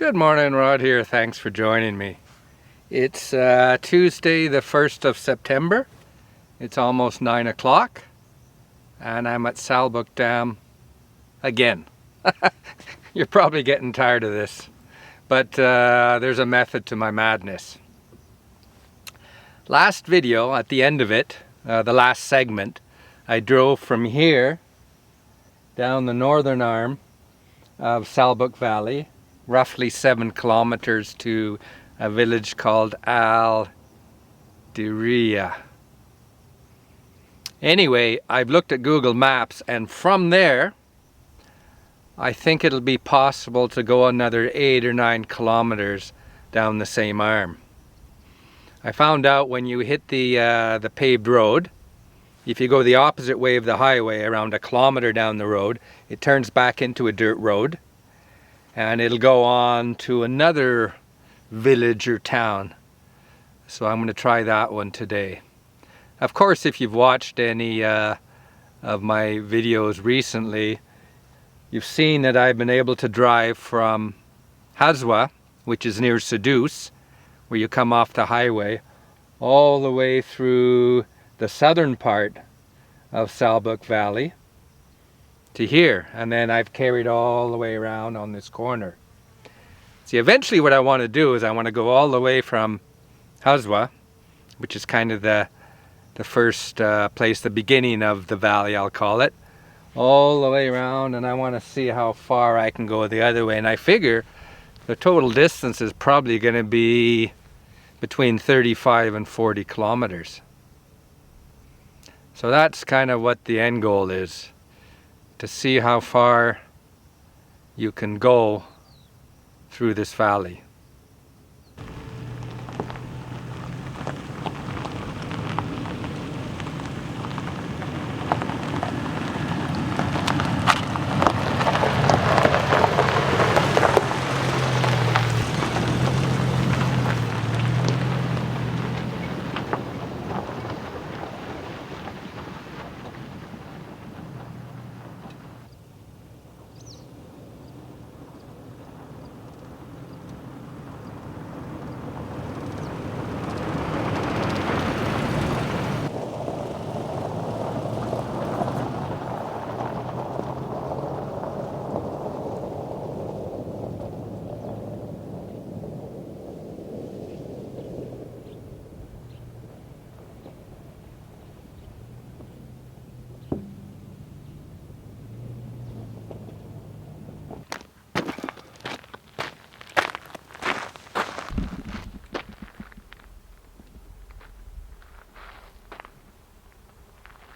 Good morning, Rod here. Thanks for joining me. It's Tuesday the 1st of September. It's almost 9 o'clock and I'm at Salboukh Dam again. You're probably getting tired of this, but there's a method to my madness. Last video, at the end of it, the last segment, I drove from here down the northern arm of Salboukh Valley, roughly 7 kilometers to a village called Deriaa. Anyway, I've looked at Google Maps, and from there I think it'll be possible to go another 8 or 9 kilometers down the same arm. I found out when you hit the paved road, if you go the opposite way of the highway, around 1 kilometer down the road, it turns back into a dirt road. And it'll go on to another village or town. So I'm going to try that one today. Of course, if you've watched any of my videos recently, you've seen that I've been able to drive from Hazwa, which is near Sadus, where you come off the highway, all the way through the southern part of Salboukh Valley to here, and then I've carried all the way around on this corner. See, eventually what I want to do is I want to go all the way from Hazwa, which is kind of the first place, the beginning of the valley, I'll call it, all the way around, and I want to see how far I can go the other way. And I figure the total distance is probably going to be between 35 and 40 kilometers. So that's kind of what the end goal is, to see how far you can go through this valley.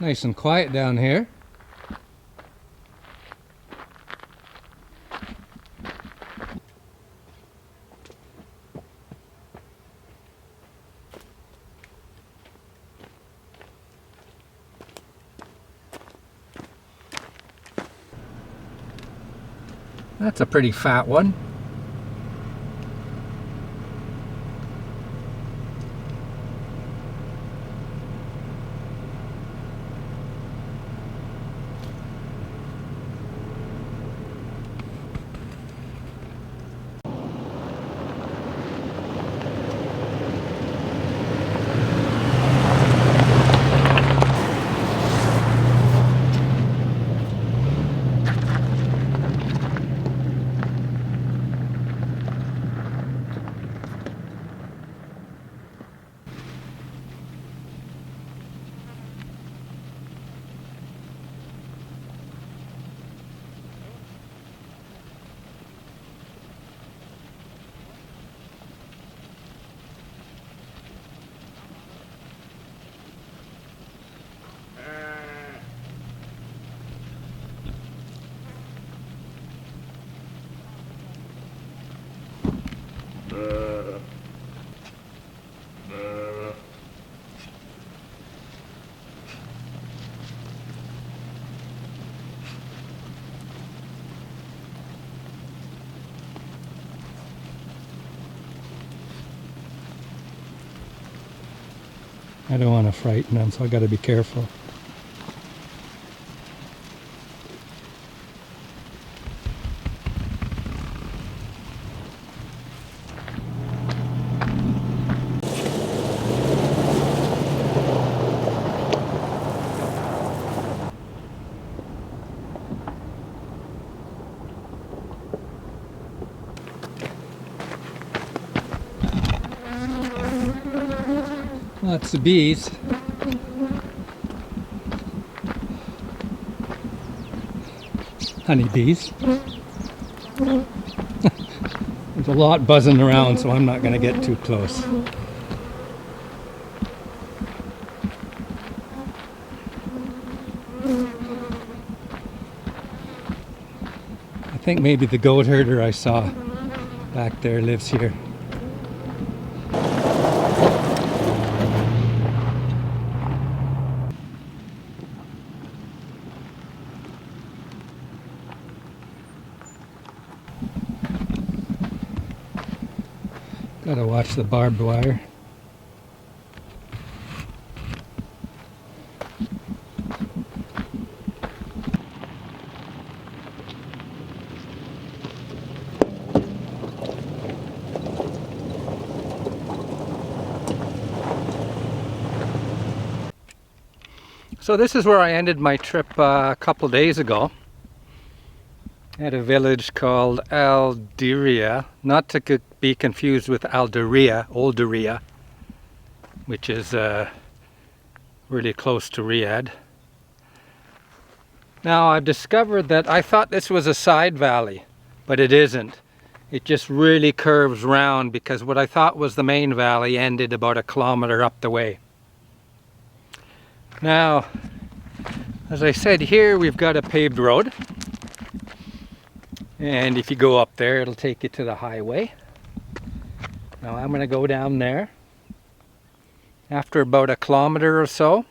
Nice and quiet down here. That's a pretty fat one. I don't want to frighten them, so I got to be careful. Lots of bees. Honeybees. There's a lot buzzing around, so I'm not going to get too close. I think maybe the goat herder I saw back there lives here. Gotta watch the barbed wire. So this is where I ended my trip a couple days ago, at a village called Deriaa, not to be confused with Deriaa, Old Deriaa, which is really close to Riyadh. Now I've discovered that I thought this was a side valley, but it isn't. It just really curves round, because what I thought was the main valley ended about 1 kilometer up the way. Now, as I said, here we've got a paved road, and if you go up there it'll take you to the highway. Now I'm going to go down there. After about 1 kilometer or so,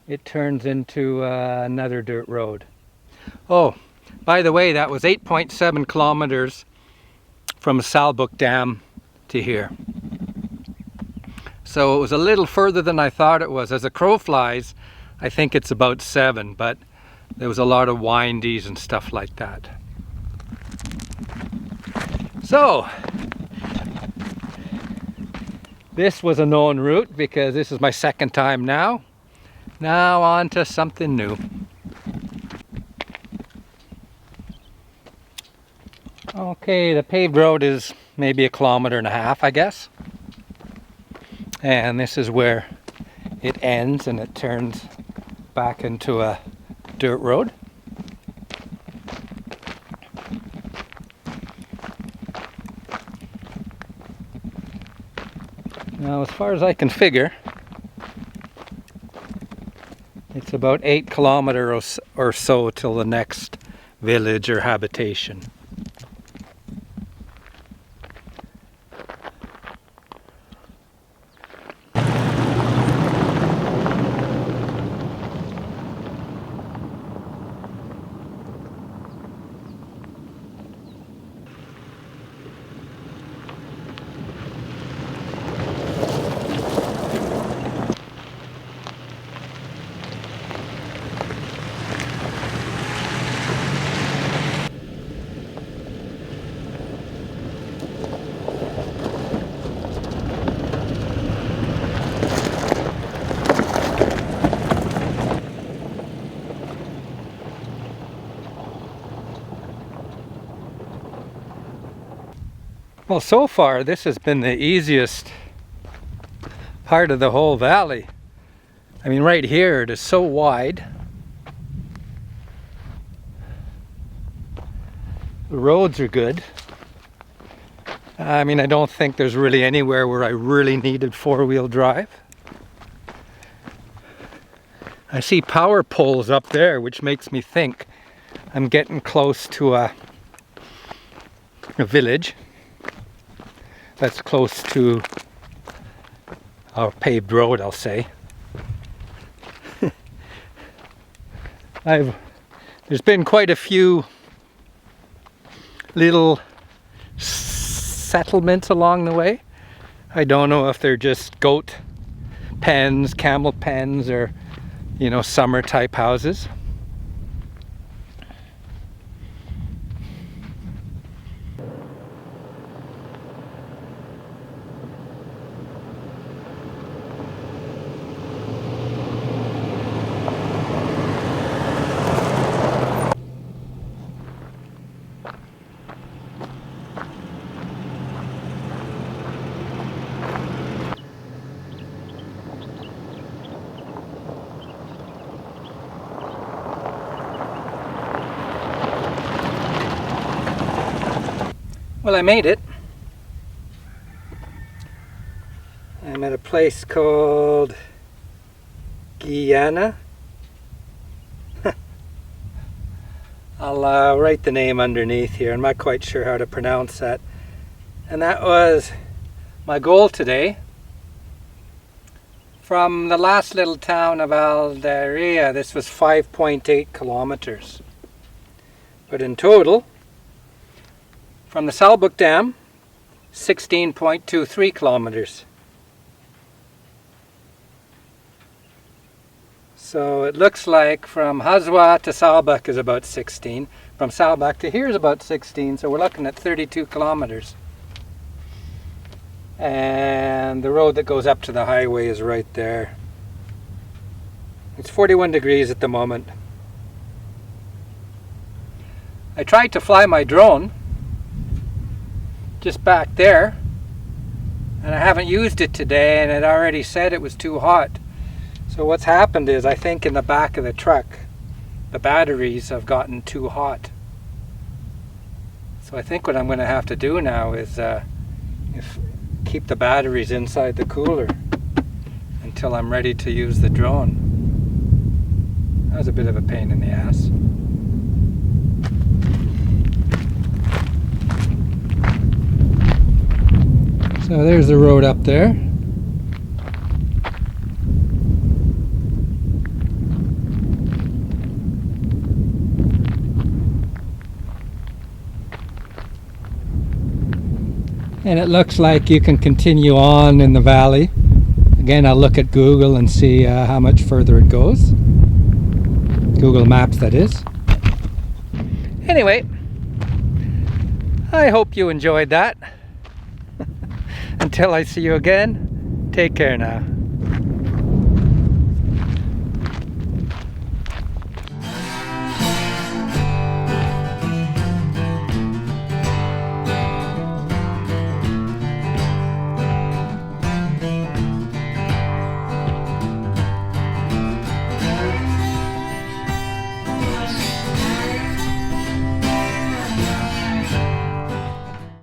it turns into another dirt road. Oh, by the way, that was 8.7 kilometers from Salboukh Dam to here. So it was a little further than I thought it was. As a crow flies, I think it's about 7, but there was a lot of windies and stuff like that. So, this was a known route because this is my second time now. Now on to something new. Okay, the paved road is maybe 1.5 kilometers, I guess. And this is where it ends, and it turns back into a dirt road. Now, as far as I can figure, it's about 8 kilometers or so till the next village or habitation. Well, so far this has been the easiest part of the whole valley. I mean, right here it is so wide. The roads are good. I mean, I don't think there's really anywhere where I really needed four-wheel drive. I see power poles up there, which makes me think I'm getting close to a village that's close to our paved road, I'll say. There's been quite a few little settlements along the way. I don't know if they're just goat pens, camel pens, or, you know, summer type houses. Well, I made it. I'm at a place called Ghiyanah. I'll write the name underneath here. I'm not quite sure how to pronounce that. And that was my goal today. From the last little town of Deriaa, this was 5.8 kilometers. But in total, from the Salboukh Dam, 16.23 kilometers. So it looks like from Hazwa to Salbukh is about 16. From Salbukh to here is about 16, so we're looking at 32 kilometers. And the road that goes up to the highway is right there. It's 41 degrees at the moment. I tried to fly my drone just back there, and I haven't used it today, and it already said it was too hot. So what's happened is, I think in the back of the truck, the batteries have gotten too hot. So I think what I'm going to have to do now is keep the batteries inside the cooler until I'm ready to use the drone. That was a bit of a pain in the ass. So there's the road up there. And it looks like you can continue on in the valley. Again, I'll look at Google and see how much further it goes. Google Maps, that is. Anyway, I hope you enjoyed that. Until I see you again, take care now.